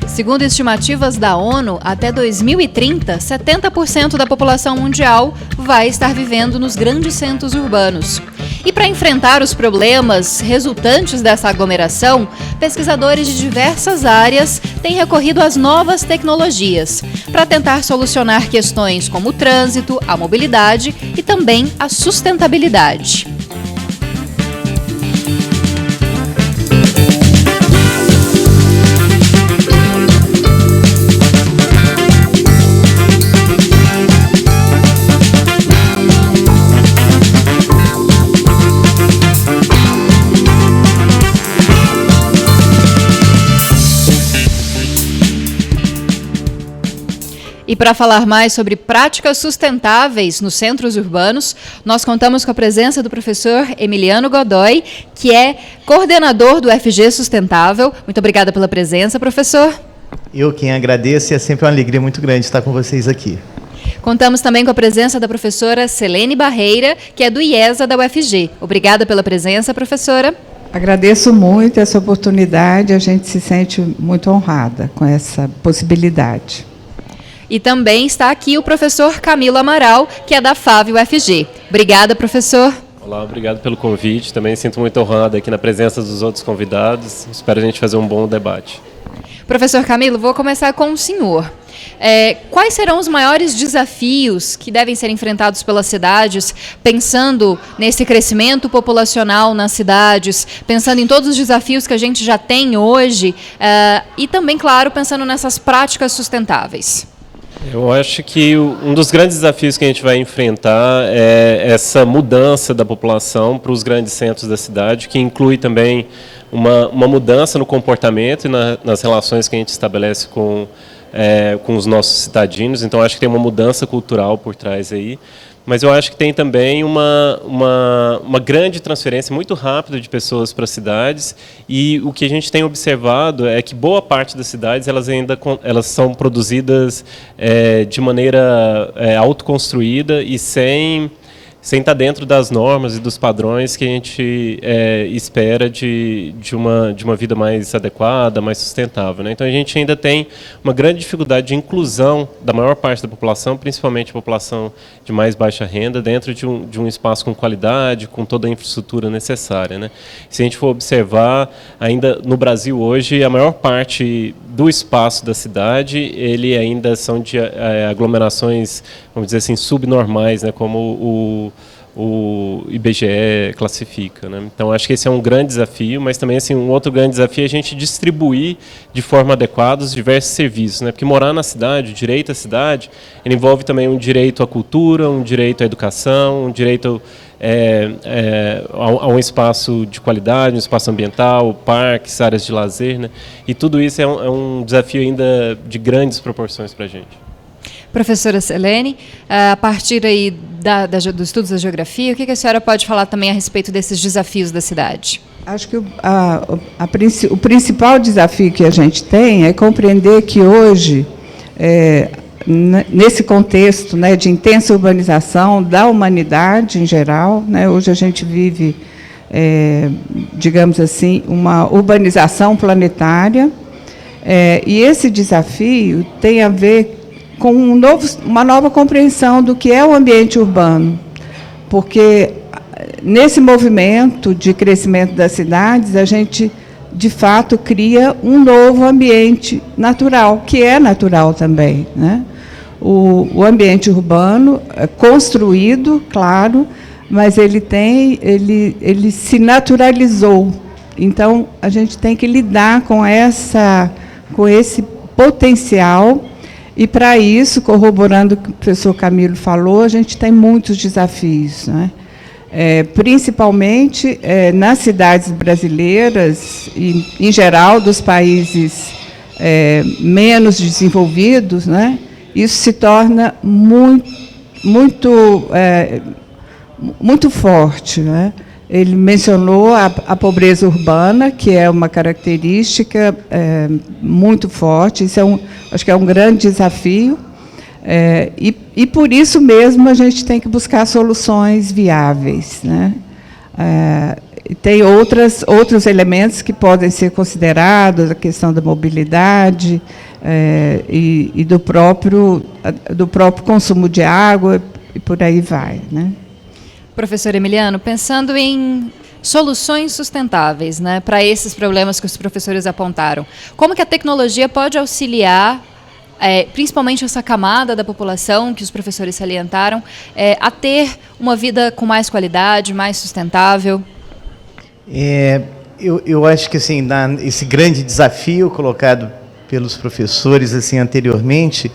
Segundo estimativas da ONU, até 2030, 70% da população mundial vai estar vivendo nos grandes centros urbanos. E para enfrentar os problemas resultantes dessa aglomeração, pesquisadores de diversas áreas têm recorrido às novas tecnologias para tentar solucionar questões como o trânsito, a mobilidade e também a sustentabilidade. E para falar mais sobre práticas sustentáveis nos centros urbanos, nós contamos com a presença do professor Emiliano Godoy, que é coordenador do FG Sustentável. Muito obrigada pela presença, professor. Eu quem agradeço, e é sempre uma alegria muito grande estar com vocês aqui. Contamos também com a presença da professora Selene Barreira, que é do IESA da UFG. Obrigada pela presença, professora. Agradeço muito essa oportunidade, a gente se sente muito honrada com essa possibilidade. E também está aqui o professor Camilo Amaral, que é da FAV UFG. Obrigada, professor. Olá, obrigado pelo convite. Também sinto muito honrado aqui na presença dos outros convidados. Espero a gente fazer um bom debate. Professor Camilo, vou começar com o senhor. Quais serão os maiores desafios que devem ser enfrentados pelas cidades, pensando nesse crescimento populacional nas cidades, pensando em todos os desafios que a gente já tem hoje e também, claro, pensando nessas práticas sustentáveis? Eu acho que um dos grandes desafios que a gente vai enfrentar é essa mudança da população para os grandes centros da cidade, que inclui também uma mudança no comportamento e nas relações que a gente estabelece com os nossos cidadinos. Então, acho que tem uma mudança cultural por trás aí. Mas eu acho que tem também uma grande transferência muito rápida de pessoas para as cidades, e o que a gente tem observado é que boa parte das cidades elas são produzidas de maneira autoconstruída e sem estar dentro das normas e dos padrões que a gente espera de uma vida mais adequada, mais sustentável, né? Então, a gente ainda tem uma grande dificuldade de inclusão da maior parte da população, principalmente a população de mais baixa renda, dentro de um espaço com qualidade, com toda a infraestrutura necessária, né? Se a gente for observar, ainda no Brasil hoje, a maior parte do espaço da cidade, ele ainda são de aglomerações, vamos dizer assim, subnormais, né, como o IBGE classifica, né? Então, acho que esse é um grande desafio, mas também assim, um outro grande desafio é a gente distribuir de forma adequada os diversos serviços, né? Porque morar na cidade, o direito à cidade, ele envolve também um direito à cultura, um direito à educação, um direito a um espaço de qualidade, um espaço ambiental, parques, áreas de lazer, né? E tudo isso é um desafio ainda de grandes proporções para a gente. Professora Selene, a partir aí dos estudos da geografia, o que a senhora pode falar também a respeito desses desafios da cidade? Acho que o principal desafio que a gente tem é compreender que hoje, nesse contexto, né, de intensa urbanização da humanidade em geral, né, hoje a gente vive, digamos assim, uma urbanização planetária, e esse desafio tem a ver com uma nova compreensão do que é o ambiente urbano, porque nesse movimento de crescimento das cidades, a gente, de fato, cria um novo ambiente natural, que é natural também, né? O ambiente urbano é construído, claro, mas ele se naturalizou. Então, a gente tem que lidar com esse potencial. E, para isso, corroborando o que o professor Camilo falou, a gente tem muitos desafios, né? Principalmente nas cidades brasileiras e, em geral, dos países menos desenvolvidos, né? Isso se torna muito forte, né? Ele mencionou a pobreza urbana, que é uma característica muito forte. Isso acho que é um grande desafio. E por isso mesmo a gente tem que buscar soluções viáveis, né? tem outros elementos que podem ser considerados, a questão da mobilidade e do próprio consumo de água, e por aí vai, né? Professor Emiliano, pensando em soluções sustentáveis, né, para esses problemas que os professores apontaram, como que a tecnologia pode auxiliar, principalmente essa camada da população que os professores salientaram, a ter uma vida com mais qualidade, mais sustentável? Eu acho que assim, esse grande desafio colocado pelos professores assim anteriormente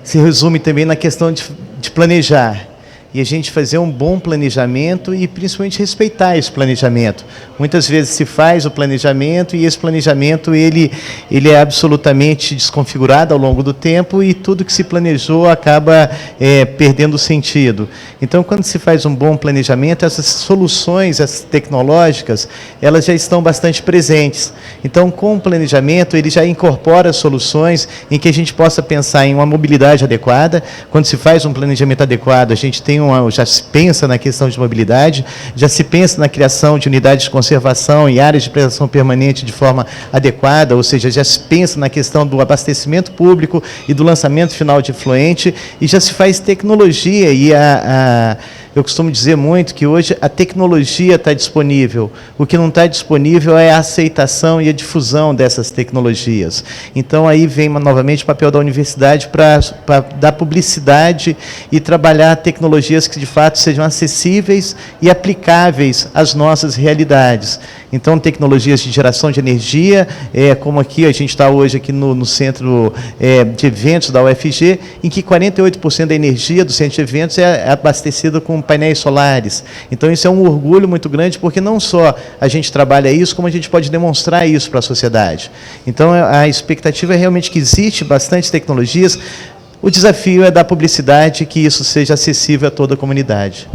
se resume também na questão de planejar. E a gente fazer um bom planejamento e principalmente respeitar esse planejamento. Muitas vezes se faz o planejamento e esse planejamento ele é absolutamente desconfigurado ao longo do tempo e tudo que se planejou acaba perdendo sentido. Então, quando se faz um bom planejamento, essas soluções, essas tecnológicas, elas já estão bastante presentes. Então, com o planejamento, ele já incorpora soluções em que a gente possa pensar em uma mobilidade adequada. Quando se faz um planejamento adequado, a gente tem já se pensa na questão de mobilidade, já se pensa na criação de unidades de conservação e áreas de preservação permanente de forma adequada, ou seja, já se pensa na questão do abastecimento público e do lançamento final de efluente, e já se faz tecnologia, e eu costumo dizer muito que hoje a tecnologia está disponível, o que não está disponível é a aceitação e a difusão dessas tecnologias. Então, aí vem novamente o papel da universidade para dar publicidade e trabalhar tecnologias que de fato sejam acessíveis e aplicáveis às nossas realidades. Então, tecnologias de geração de energia, como aqui, a gente está hoje aqui no centro de eventos da UFG, em que 48% da energia do centro de eventos é abastecida com painéis solares. Então, isso é um orgulho muito grande, porque não só a gente trabalha isso, como a gente pode demonstrar isso para a sociedade. Então, a expectativa é realmente que existe bastante tecnologias. O desafio é dar publicidade, que isso seja acessível a toda a comunidade.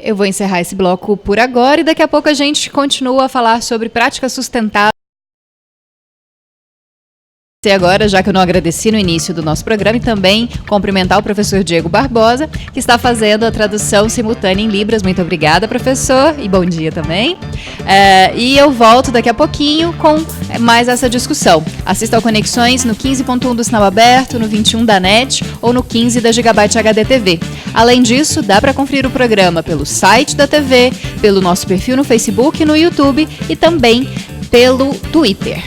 Eu vou encerrar esse bloco por agora e daqui a pouco a gente continua a falar sobre práticas sustentáveis. E agora, já que eu não agradeci no início do nosso programa, e também cumprimentar o professor Diego Barbosa, que está fazendo a tradução simultânea em Libras. Muito obrigada, professor, e bom dia também. E eu volto daqui a pouquinho com mais essa discussão. Assista ao Conexões no 15.1 do Sinal Aberto, no 21 da NET ou no 15 da Gigabyte HD TV. Além disso, dá para conferir o programa pelo site da TV, pelo nosso perfil no Facebook e no YouTube e também pelo Twitter.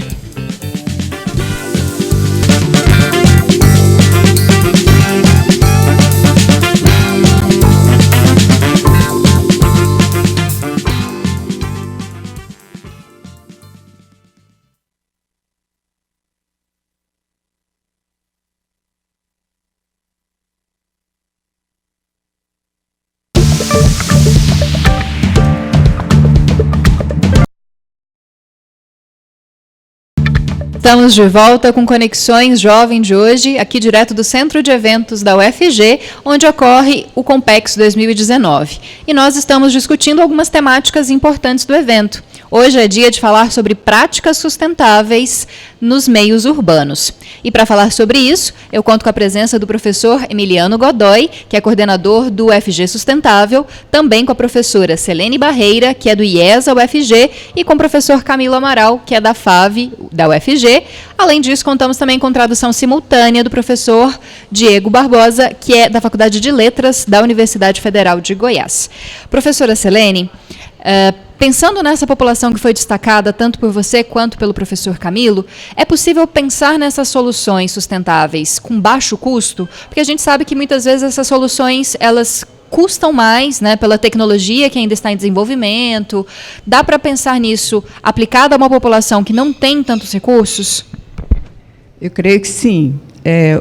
Estamos de volta com Conexões Jovem de hoje, aqui direto do Centro de Eventos da UFG, onde ocorre o Compex 2019. E nós estamos discutindo algumas temáticas importantes do evento. Hoje é dia de falar sobre práticas sustentáveis nos meios urbanos. E para falar sobre isso, eu conto com a presença do professor Emiliano Godoy, que é coordenador do UFG Sustentável, também com a professora Selene Barreira, que é do IESA UFG, e com o professor Camilo Amaral, que é da FAV, da UFG. Além disso, contamos também com tradução simultânea do professor Diego Barbosa, que é da Faculdade de Letras da Universidade Federal de Goiás. Professora Selene, pensando nessa população que foi destacada tanto por você quanto pelo professor Camilo, é possível pensar nessas soluções sustentáveis com baixo custo? Porque a gente sabe que muitas vezes essas soluções, elas custam mais, né, pela tecnologia que ainda está em desenvolvimento. Dá para pensar nisso aplicado a uma população que não tem tantos recursos? Eu creio que sim.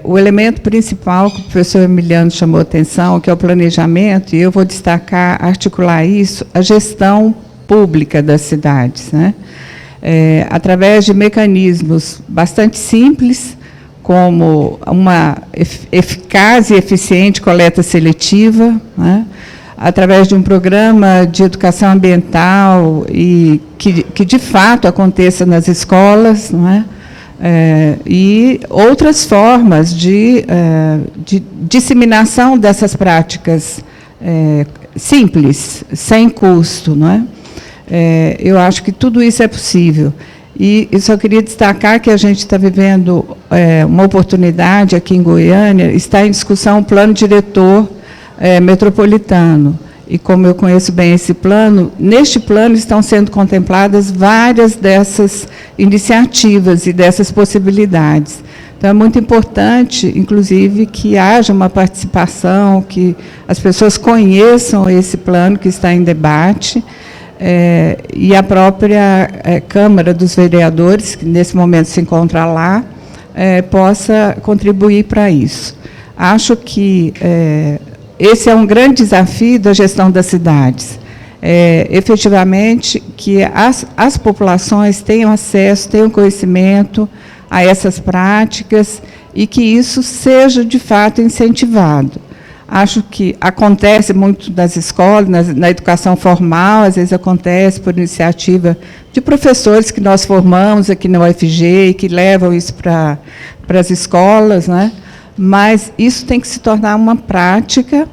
O elemento principal que o professor Emiliano chamou a atenção, que é o planejamento, e eu vou destacar, articular isso, a gestão pública das cidades, né? Através de mecanismos bastante simples, como uma eficaz e eficiente coleta seletiva, né? Através de um programa de educação ambiental e que de fato aconteça nas escolas, não é? E outras formas de disseminação dessas práticas simples, sem custo, não é? Eu acho que tudo isso é possível. E eu só queria destacar que a gente está vivendo uma oportunidade aqui em Goiânia, está em discussão o plano diretor metropolitano. E como eu conheço bem esse plano, neste plano estão sendo contempladas várias dessas iniciativas e dessas possibilidades. Então, é muito importante, inclusive, que haja uma participação, que as pessoas conheçam esse plano que está em debate, e a própria Câmara dos Vereadores, que nesse momento se encontra lá, possa contribuir para isso. Acho que esse é um grande desafio da gestão das cidades. Efetivamente, que as populações tenham acesso, tenham conhecimento a essas práticas e que isso seja, de fato, incentivado. Acho que acontece muito nas escolas, na educação formal, às vezes acontece por iniciativa de professores que nós formamos aqui na UFG e que levam isso para as escolas, né? Mas isso tem que se tornar uma prática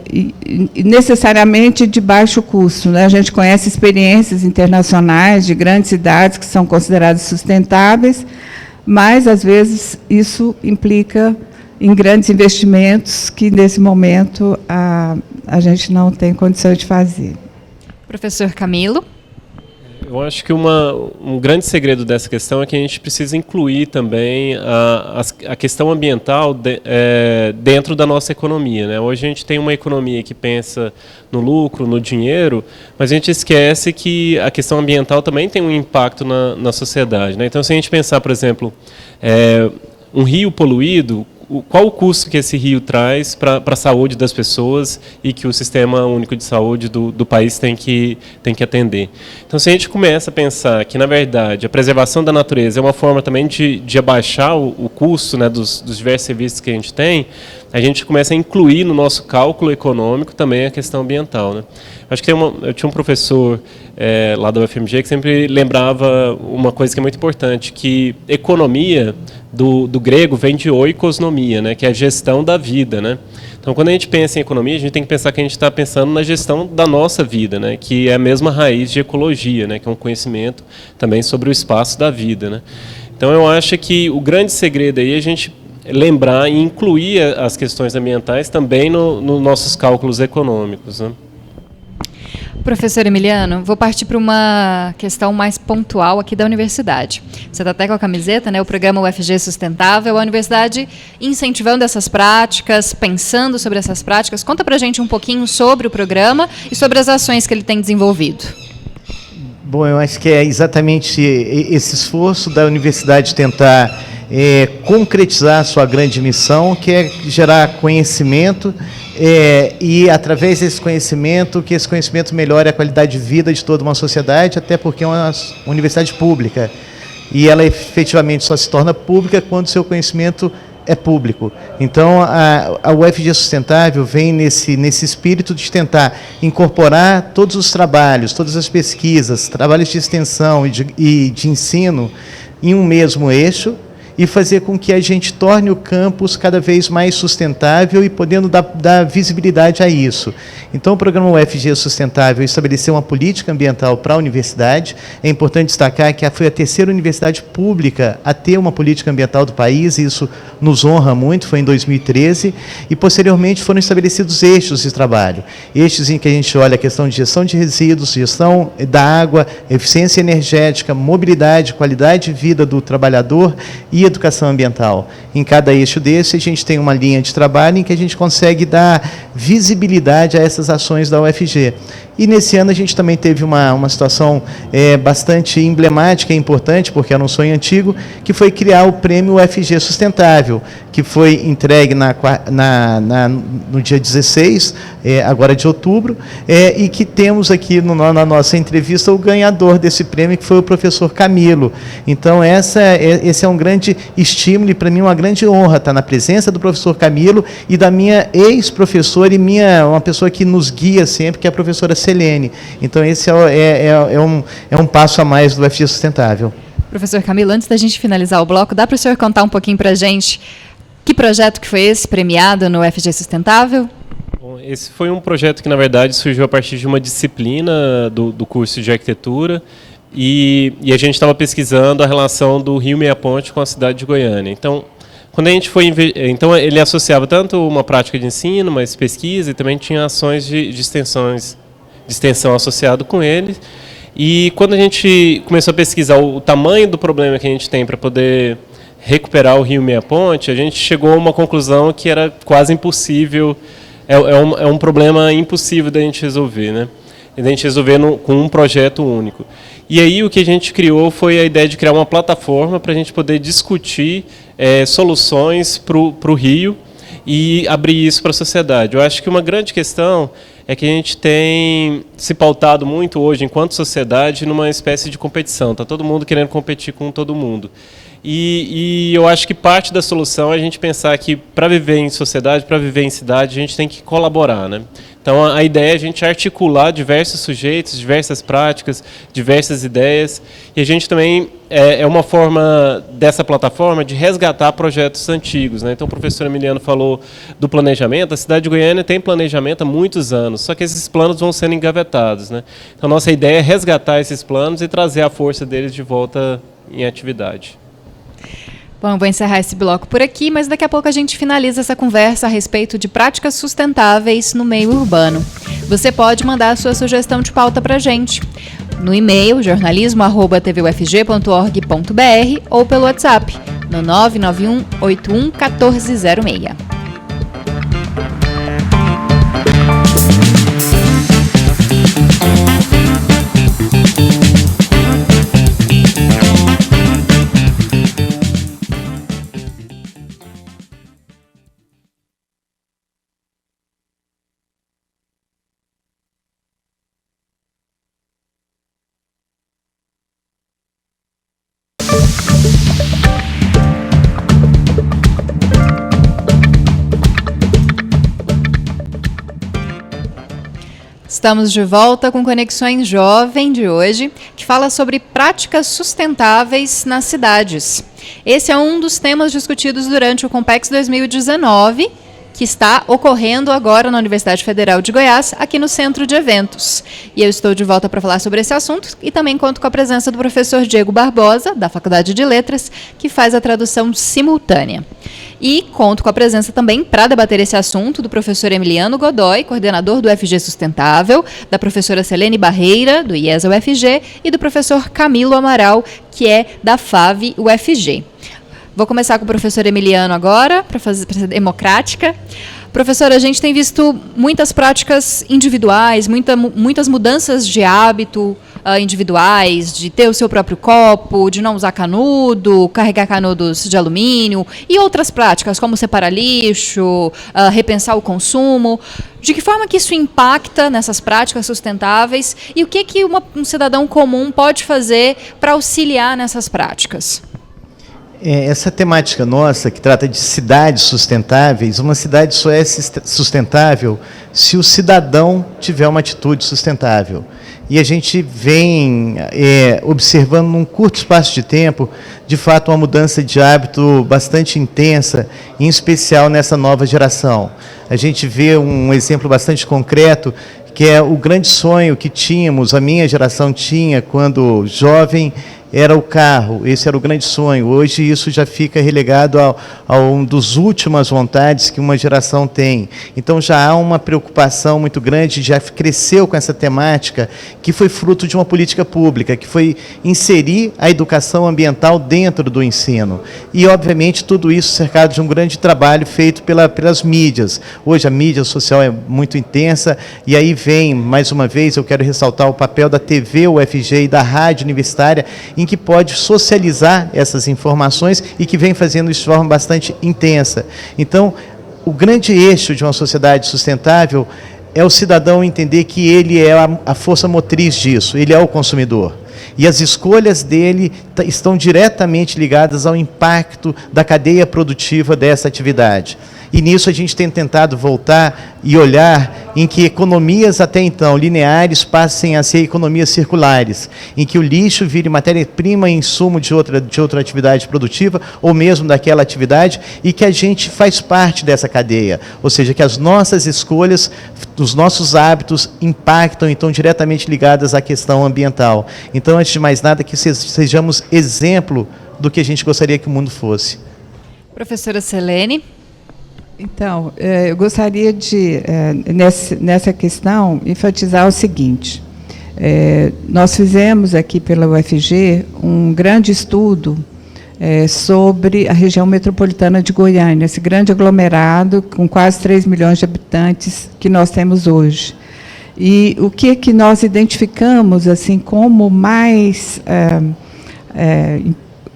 e necessariamente de baixo custo, né? A gente conhece experiências internacionais de grandes cidades que são consideradas sustentáveis, mas, às vezes, isso implica em grandes investimentos que, nesse momento, a gente não tem condição de fazer. Professor Camilo. Eu acho que um grande segredo dessa questão é que a gente precisa incluir também a questão ambiental dentro da nossa economia, né? Hoje a gente tem uma economia que pensa no lucro, no dinheiro, mas a gente esquece que a questão ambiental também tem um impacto na sociedade, né? Então, se a gente pensar, por exemplo, um rio poluído, qual o custo que esse rio traz para a saúde das pessoas e que o Sistema Único de Saúde do país tem que atender. Então, se a gente começa a pensar que, na verdade, a preservação da natureza é uma forma também de abaixar o custo, né, dos diversos serviços que a gente começa a incluir no nosso cálculo econômico também a questão ambiental, né? Acho que eu tinha um professor lá da UFMG que sempre lembrava uma coisa que é muito importante, que economia do grego vem de oikosnomia, né, que é a gestão da vida, né? Então, quando a gente pensa em economia, a gente tem que pensar que a gente está pensando na gestão da nossa vida, né, que é a mesma raiz de ecologia, né, que é um conhecimento também sobre o espaço da vida, né? Então, eu acho que o grande segredo aí é a gente lembrar e incluir as questões ambientais também nos nossos cálculos econômicos, né? Professor Emiliano, vou partir para uma questão mais pontual aqui da universidade. Você está até com a camiseta, né? O programa UFG Sustentável, a universidade incentivando essas práticas, pensando sobre essas práticas. Conta para a gente um pouquinho sobre o programa e sobre as ações que ele tem desenvolvido. Bom, eu acho que é exatamente esse esforço da universidade tentar concretizar a sua grande missão, que é gerar conhecimento e, através desse conhecimento, que esse conhecimento melhore a qualidade de vida de toda uma sociedade, até porque é uma universidade pública. E ela efetivamente só se torna pública quando o seu conhecimento é público. Então, a UFG Sustentável vem nesse espírito de tentar incorporar todos os trabalhos, todas as pesquisas, trabalhos de extensão e de ensino em um mesmo eixo, e fazer com que a gente torne o campus cada vez mais sustentável e podendo dar visibilidade a isso. Então, o programa UFG Sustentável estabeleceu uma política ambiental para a universidade. É importante destacar que foi a terceira universidade pública a ter uma política ambiental do país, e isso nos honra muito, foi em 2013, e posteriormente foram estabelecidos eixos de trabalho. Eixos em que a gente olha a questão de gestão de resíduos, gestão da água, eficiência energética, mobilidade, qualidade de vida do trabalhador e educação ambiental. Em cada eixo desse, a gente tem uma linha de trabalho em que a gente consegue dar visibilidade a essas ações da UFG. E nesse ano a gente também teve uma situação bastante emblemática e importante, porque era um sonho antigo, que foi criar o Prêmio UFG Sustentável, que foi entregue no dia 16, agora de outubro, e que temos aqui na nossa entrevista o ganhador desse prêmio, que foi o professor Camilo. Então, esse é um grande estímulo e, para mim, uma grande honra estar na presença do professor Camilo e da minha ex-professora e uma pessoa que nos guia sempre, que é a professora Selene. Então, esse é um passo a mais do UFG Sustentável. Professor Camilo, antes da gente finalizar o bloco, dá para o senhor contar um pouquinho para a gente que projeto que foi esse premiado no UFG Sustentável? Bom, esse foi um projeto que, na verdade, surgiu a partir de uma disciplina do curso de arquitetura e a gente estava pesquisando a relação do Rio Meia Ponte com a cidade de Goiânia. Então, quando a gente então ele associava tanto uma prática de ensino, mas pesquisa, e também tinha ações de extensão associado com ele. E quando a gente começou a pesquisar o tamanho do problema que a gente tem para poder recuperar o Rio Meia Ponte, a gente chegou a uma conclusão que era quase impossível, é um problema impossível da gente resolver, né? Da gente resolver com um projeto único. E aí o que a gente criou foi a ideia de criar uma plataforma para a gente poder discutir soluções para o Rio e abrir isso para a sociedade. Eu acho que uma grande questão é que a gente tem se pautado muito hoje, enquanto sociedade, numa espécie de competição. Está todo mundo querendo competir com todo mundo. E eu acho que parte da solução é a gente pensar que, para viver em sociedade, para viver em cidade, a gente tem que colaborar, né? Então, a ideia é a gente articular diversos sujeitos, diversas práticas, diversas ideias. E a gente também, é uma forma dessa plataforma de resgatar projetos antigos, né? Então, o professor Emiliano falou do planejamento. A cidade de Goiânia tem planejamento há muitos anos, só que esses planos vão sendo engavetados, né? Então, nossa ideia é resgatar esses planos e trazer a força deles de volta em atividade. Bom, vou encerrar esse bloco por aqui, mas daqui a pouco a gente finaliza essa conversa a respeito de práticas sustentáveis no meio urbano. Você pode mandar a sua sugestão de pauta para a gente no e-mail jornalismo@tvufg.org.br ou pelo WhatsApp no 991 81 1406. Estamos de volta com Conexões Jovem de hoje, que fala sobre práticas sustentáveis nas cidades. Esse é um dos temas discutidos durante o Compex 2019, que está ocorrendo agora na Universidade Federal de Goiás, aqui no Centro de Eventos. E eu estou de volta para falar sobre esse assunto e também conto com a presença do professor Diego Barbosa, da Faculdade de Letras, que faz a tradução simultânea. E conto com a presença também, para debater esse assunto, do professor Emiliano Godoy, coordenador do UFG Sustentável, da professora Selene Barreira, do IESA UFG, e do professor Camilo Amaral, que é da FAV UFG. Vou começar com o professor Emiliano agora, para ser democrática. Professor, a gente tem visto muitas práticas individuais, muitas mudanças de hábito individuais, de ter o seu próprio copo, de não usar canudo, carregar canudos de alumínio e outras práticas, como separar lixo, repensar o consumo. De que forma que isso impacta nessas práticas sustentáveis e o que um cidadão comum pode fazer para auxiliar nessas práticas? Essa temática nossa, que trata de cidades sustentáveis, uma cidade só é sustentável se o cidadão tiver uma atitude sustentável. E a gente vem observando num curto espaço de tempo, de fato, uma mudança de hábito bastante intensa, em especial nessa nova geração. A gente vê um exemplo bastante concreto, que é o grande sonho que tínhamos, a minha geração tinha, quando jovem, era o carro. Esse era o grande sonho. Hoje isso já fica relegado a um dos últimas vontades que uma geração tem. Então já há uma preocupação muito grande, já cresceu com essa temática, que foi fruto de uma política pública, que foi inserir a educação ambiental dentro do ensino. E, obviamente, tudo isso cercado de um grande trabalho feito pelas mídias. Hoje a mídia social é muito intensa, e aí vem, mais uma vez, eu quero ressaltar o papel da TV UFG e da rádio universitária, em que pode socializar essas informações e que vem fazendo isso de forma bastante intensa. Então, o grande eixo de uma sociedade sustentável é o cidadão entender que ele é a força motriz disso, ele é o consumidor. E as escolhas dele estão diretamente ligadas ao impacto da cadeia produtiva dessa atividade. E nisso a gente tem tentado voltar e olhar em que economias até então lineares passem a ser economias circulares, em que o lixo vire matéria-prima e insumo de outra atividade produtiva, ou mesmo daquela atividade, e que a gente faz parte dessa cadeia, ou seja, que as nossas escolhas, os nossos hábitos impactam e estão diretamente ligadas à questão ambiental. Então, antes de mais nada, que sejamos exemplo do que a gente gostaria que o mundo fosse. Professora Selene. Então, eu gostaria de, nessa questão, enfatizar o seguinte. Nós fizemos aqui pela UFG um grande estudo sobre a região metropolitana de Goiânia, esse grande aglomerado com quase 3 milhões de habitantes que nós temos hoje. E o que nós identificamos assim como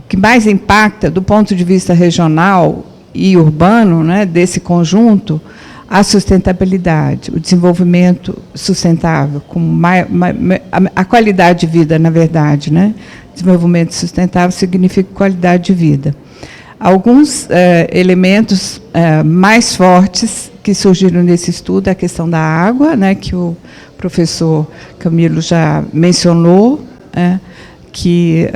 que mais impacta do ponto de vista regional e urbano, né, desse conjunto, a sustentabilidade, o desenvolvimento sustentável, com a qualidade de vida, na verdade, né? Desenvolvimento sustentável significa qualidade de vida. Alguns elementos mais fortes que surgiram nesse estudo, a questão da água, né, que o professor Camilo já mencionou, que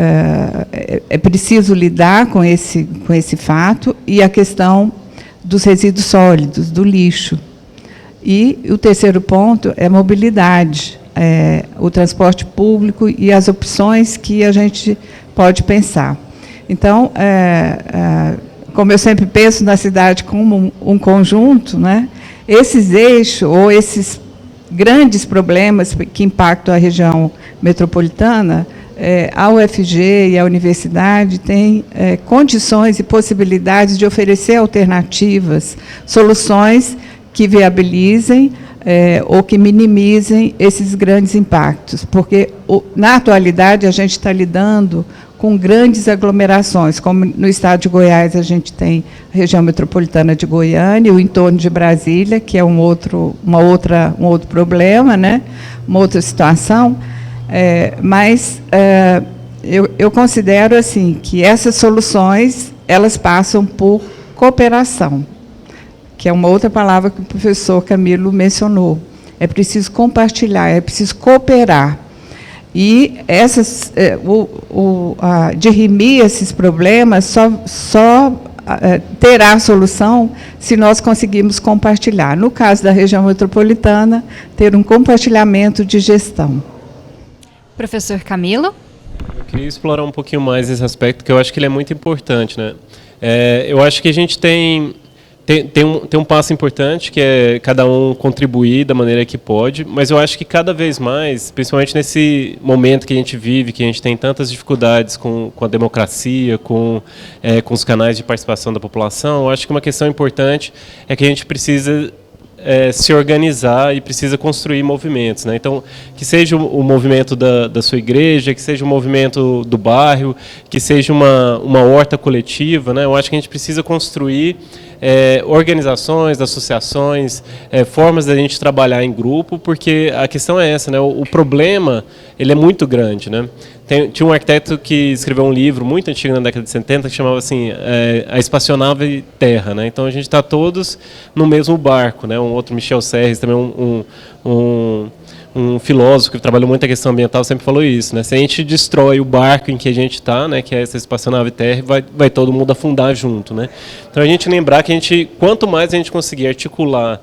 é preciso lidar com esse fato, e a questão dos resíduos sólidos, do lixo. E o terceiro ponto é a mobilidade, o transporte público e as opções que a gente pode pensar. Então, como eu sempre penso na cidade como um conjunto, né, esses eixos ou esses grandes problemas que impactam a região metropolitana, a UFG e a universidade têm condições e possibilidades de oferecer alternativas, soluções que viabilizem ou que minimizem esses grandes impactos, porque na atualidade a gente está lidando com grandes aglomerações, como no estado de Goiás a gente tem a região metropolitana de Goiânia, o entorno de Brasília, que é um outro problema, né? Uma outra situação. Mas eu considero assim que essas soluções elas passam por cooperação, que é uma outra palavra que o professor Camilo mencionou. É preciso compartilhar, é preciso cooperar. E dirimir esses problemas só terá solução se nós conseguirmos compartilhar. No caso da região metropolitana, ter um compartilhamento de gestão. Professor Camilo? Eu queria explorar um pouquinho mais esse aspecto, que eu acho que ele é muito importante, né? Eu acho que a gente tem um passo importante, que é cada um contribuir da maneira que pode, mas eu acho que cada vez mais, principalmente nesse momento que a gente vive, que a gente tem tantas dificuldades com a democracia, com os canais de participação da população, eu acho que uma questão importante é que a gente precisa se organizar e precisa construir movimentos, né? Então, que seja o movimento da sua igreja, que seja o movimento do bairro, que seja uma horta coletiva, né? Eu acho que a gente precisa construir organizações, associações, formas da gente trabalhar em grupo, porque a questão é essa, né? O problema ele é muito grande, né? Tinha um arquiteto que escreveu um livro muito antigo na década de 70 que chamava assim, A Espaçonave Terra, né? Então a gente está todos no mesmo barco, né? Um outro, Michel Serres, também um filósofo que trabalhou muito a questão ambiental, sempre falou isso, né? Se a gente destrói o barco em que a gente está, né, que é essa espaçonave Terra, vai todo mundo afundar junto, né? Então a gente lembrar que quanto mais a gente conseguir articular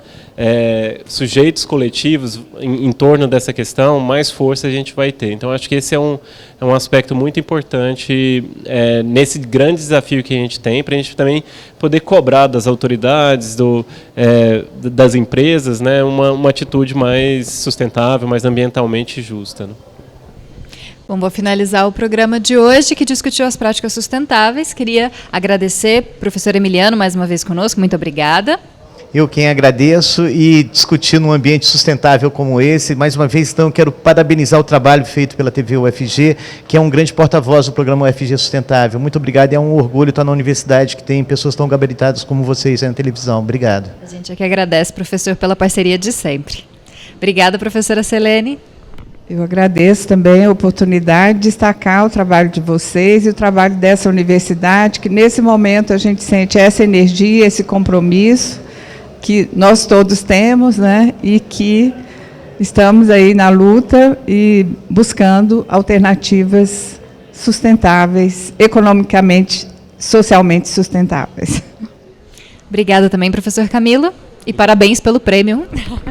sujeitos coletivos em torno dessa questão, mais força a gente vai ter. Então acho que esse é um aspecto muito importante nesse grande desafio que a gente tem, para a gente também poder cobrar das autoridades, das empresas, né, uma atitude mais sustentável, mais ambientalmente justa, né? Bom, vou finalizar o programa de hoje, que discutiu as práticas sustentáveis. Queria agradecer ao professor Emiliano mais uma vez conosco. Muito obrigada. Eu quem agradeço, e discutir num ambiente sustentável como esse. Mais uma vez, então, quero parabenizar o trabalho feito pela TV UFG, que é um grande porta-voz do programa UFG Sustentável. Muito obrigado, é um orgulho estar na universidade que tem pessoas tão gabaritadas como vocês aí na televisão. Obrigado. A gente é que agradece, professor, pela parceria de sempre. Obrigada, professora Selene. Eu agradeço também a oportunidade de destacar o trabalho de vocês e o trabalho dessa universidade, que nesse momento a gente sente essa energia, esse compromisso, que nós todos temos, né, e que estamos aí na luta e buscando alternativas sustentáveis, economicamente, socialmente sustentáveis. Obrigada também, professor Camilo, e parabéns pelo prêmio.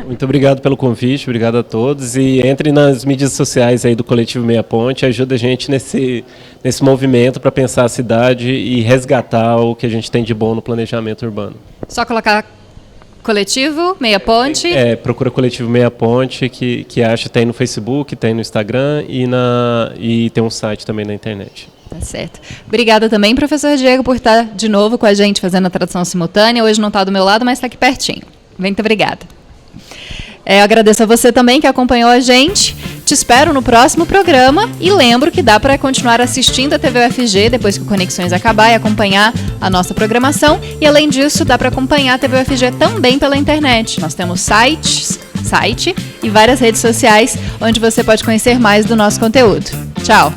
Muito obrigado pelo convite, obrigado a todos. E entre nas mídias sociais aí do Coletivo Meia Ponte, ajuda a gente nesse movimento para pensar a cidade e resgatar o que a gente tem de bom no planejamento urbano. Só colocar Coletivo Meia Ponte. Procura Coletivo Meia Ponte, que acha, tem no Facebook, tem no Instagram e tem um site também na internet. Tá certo. Obrigada também, professor Diego, por estar de novo com a gente fazendo a tradução simultânea. Hoje não está do meu lado, mas está aqui pertinho. Muito obrigada. Eu agradeço a você também que acompanhou a gente. Te espero no próximo programa e lembro que dá para continuar assistindo a TV UFG depois que o Conexões acabar e acompanhar a nossa programação. E além disso, dá para acompanhar a TV UFG também pela internet. Nós temos site e várias redes sociais onde você pode conhecer mais do nosso conteúdo. Tchau!